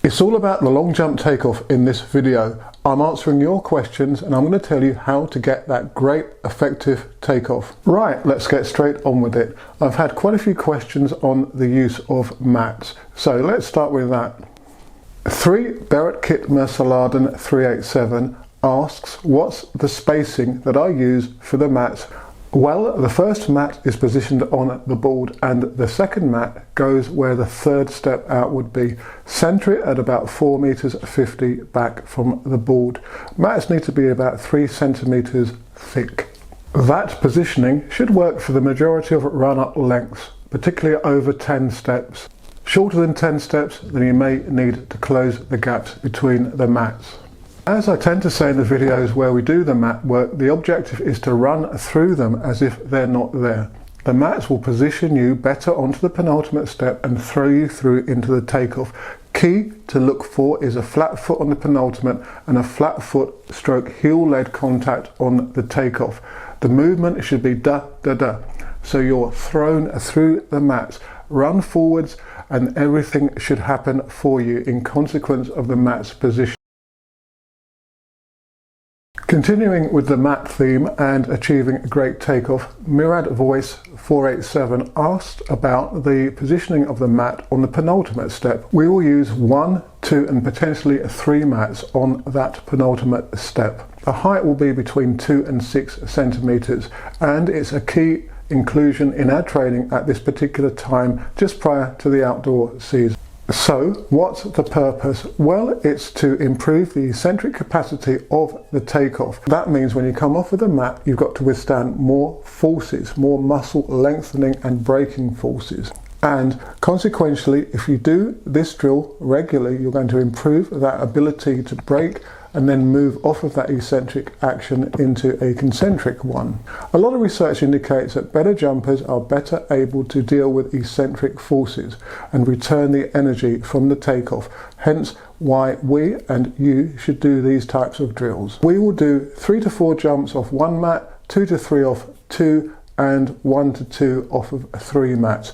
It's all about the long jump takeoff in this video. I'm answering your questions and I'm going to tell you how to get that great effective takeoff. Right, let's get straight on with it. I've had quite a few questions on the use of mats, so let's start with that. 3 Barrett Kit Merceladen 387 asks what's the spacing that I use for the mats. Well, the first mat is positioned on the board and the second mat goes where the third step out would be. Centre it at about 4 meters 50 back from the board. Mats need to be about 3 centimeters thick. That positioning should work for the majority of run-up lengths, particularly over 10 steps. Shorter than 10 steps, then you may need to close the gaps between the mats. As I tend to say in the videos where we do the mat work, the objective is to run through them as if they're not there. The mats will position you better onto the penultimate step and throw you through into the takeoff. Key to look for is a flat foot on the penultimate and a flat foot stroke heel lead contact on the takeoff. The movement should be da-da-da. So you're thrown through the mats. Run forwards and everything should happen for you in consequence of the mat's position. Continuing with the mat theme and achieving a great takeoff, Murad Voice 487 asked about the positioning of the mat on the penultimate step. We will use 1, 2 and potentially 3 mats on that penultimate step. The height will be between 2 and 6 centimeters and it's a key inclusion in our training at this particular time just prior to the outdoor season. So what's the purpose? Well, it's to improve the eccentric capacity of the takeoff. That means when you come off of the mat, you've got to withstand more forces, more muscle lengthening and braking forces. And consequentially, if you do this drill regularly, you're going to improve that ability to brake and then move off of that eccentric action into a concentric one. A lot of research indicates that better jumpers are better able to deal with eccentric forces and return the energy from the takeoff, hence why we and you should do these types of drills. We will do 3 to 4 jumps off 1 mat, 2 to 3 off 2 and 1 to 2 off of 3 mats,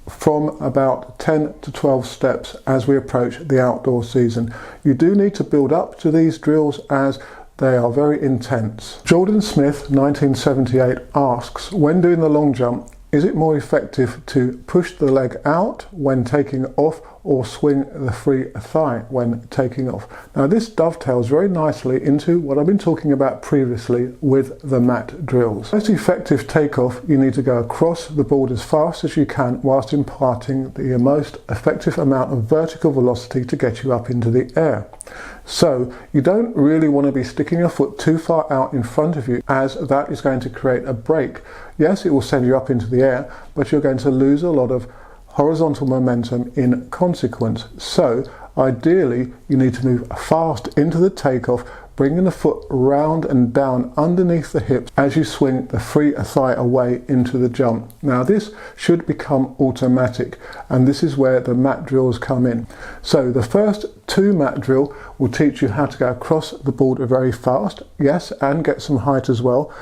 from about 10 to 12 steps as we approach the outdoor season. You do need to build up to these drills as they are very intense. Jordan Smith 1978 asks, when doing the long jump, is it more effective to push the leg out when taking off or swing the free thigh when taking off? Now this dovetails very nicely into what I've been talking about previously with the mat drills. Most effective takeoff, you need to go across the board as fast as you can whilst imparting the most effective amount of vertical velocity to get you up into the air. So you don't really want to be sticking your foot too far out in front of you, as that is going to create a brake. Yes, it will send you up into the air, but you're going to lose a lot of horizontal momentum in consequence. So ideally you need to move fast into the takeoff, bringing the foot round and down underneath the hips as you swing the free thigh away into the jump. Now this should become automatic, and this is where the mat drills come in. So the first 2 mat drill will teach you how to go across the board very fast, yes, and get some height as well.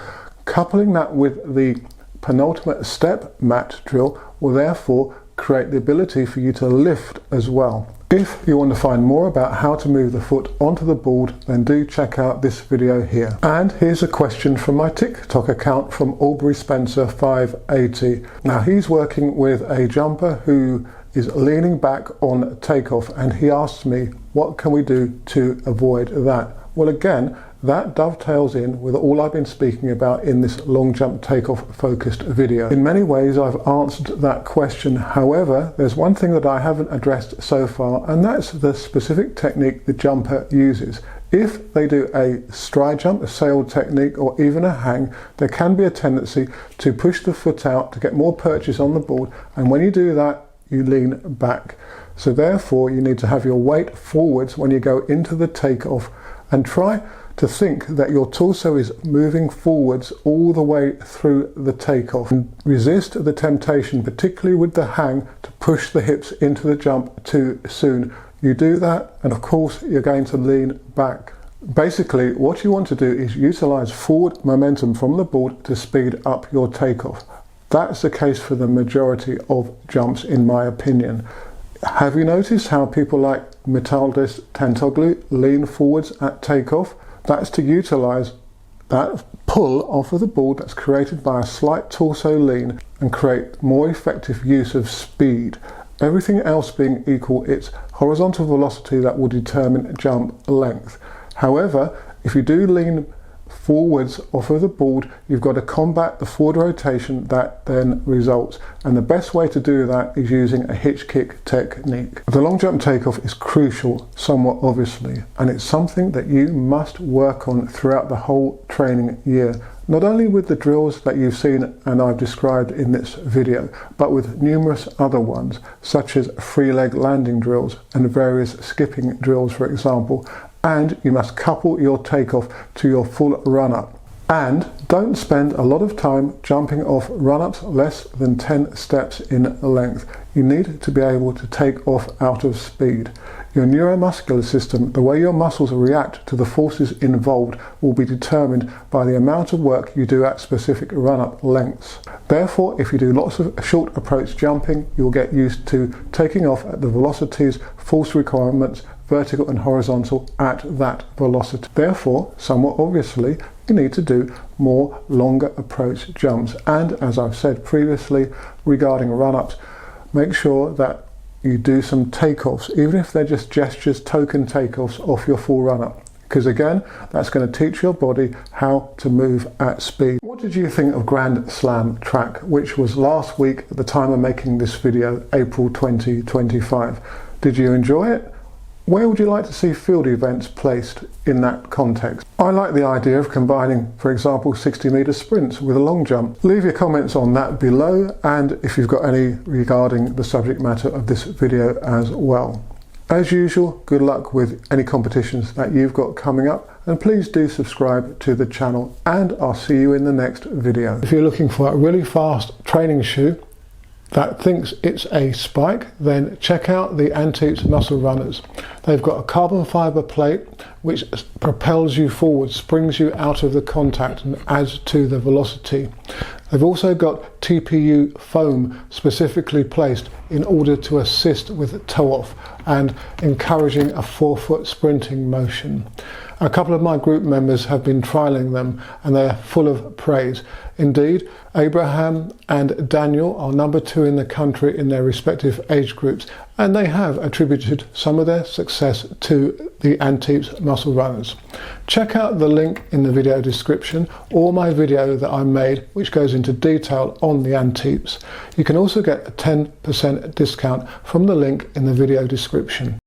Coupling that with the penultimate step mat drill will therefore create the ability for you to lift as well. If you want to find more about how to move the foot onto the board, then do check out this video here. And here's a question from my TikTok account from Aubrey Spencer 580. Now he's working with a jumper who is leaning back on takeoff, and he asks me, what can we do to avoid that? Well, again, that dovetails in with all I've been speaking about in this long jump takeoff focused video. In many ways I've answered that question. However, there's one thing that I haven't addressed so far, and that's the specific technique the jumper uses. If they do a stride jump, a sail technique, or even a hang, there can be a tendency to push the foot out to get more purchase on the board, and when you do that, you lean back. So therefore you need to have your weight forwards when you go into the takeoff, and try to think that your torso is moving forwards all the way through the takeoff, and resist the temptation, particularly with the hang, to push the hips into the jump too soon. You do that and of course you're going to lean back. Basically what you want to do is utilize forward momentum from the board to speed up your takeoff. That's the case for the majority of jumps in my opinion. Have you noticed how people like Metaldis Tentoglu lean forwards at takeoff? That's to utilise that pull off of the board that's created by a slight torso lean and create more effective use of speed. Everything else being equal, it's horizontal velocity that will determine jump length. However, if you do lean forwards off of the board, you've got to combat the forward rotation that then results, and the best way to do that is using a hitch kick technique. The long jump takeoff is crucial, somewhat obviously, and it's something that you must work on throughout the whole training year, not only with the drills that you've seen and I've described in this video, but with numerous other ones such as free leg landing drills and various skipping drills, for example. And you must couple your takeoff to your full run-up. And don't spend a lot of time jumping off run-ups less than 10 steps in length. You need to be able to take off out of speed. Your neuromuscular system, the way your muscles react to the forces involved, will be determined by the amount of work you do at specific run-up lengths. Therefore, if you do lots of short approach jumping, you'll get used to taking off at the velocities, force requirements, vertical and horizontal at that velocity. Therefore, somewhat obviously, you need to do more longer approach jumps. And as I've said previously regarding run-ups, make sure that you do some takeoffs, even if they're just gestures, token takeoffs off your full run-up. Because again, that's going to teach your body how to move at speed. What did you think of Grand Slam track, which was last week at the time of making this video, April 2025? Did you enjoy it? Where would you like to see field events placed in that context? I like the idea of combining, for example, 60-metre sprints with a long jump. Leave your comments on that below, and if you've got any regarding the subject matter of this video as well. As usual, good luck with any competitions that you've got coming up, and please do subscribe to the channel, and I'll see you in the next video. If you're looking for a really fast training shoe that thinks it's a spike, then check out the Antiques Muscle Runners. They've got a carbon fibre plate which propels you forward, springs you out of the contact and adds to the velocity. They've also got TPU foam specifically placed in order to assist with toe off and encouraging a forefoot sprinting motion. A couple of my group members have been trialling them and they are full of praise. Indeed, Abraham and Daniel are number 2 in the country in their respective age groups, and they have attributed some of their success to the Antiques Muscle Runners. Check out the link in the video description or my video that I made which goes into detail on the Antiques. You can also get a 10% discount from the link in the video description.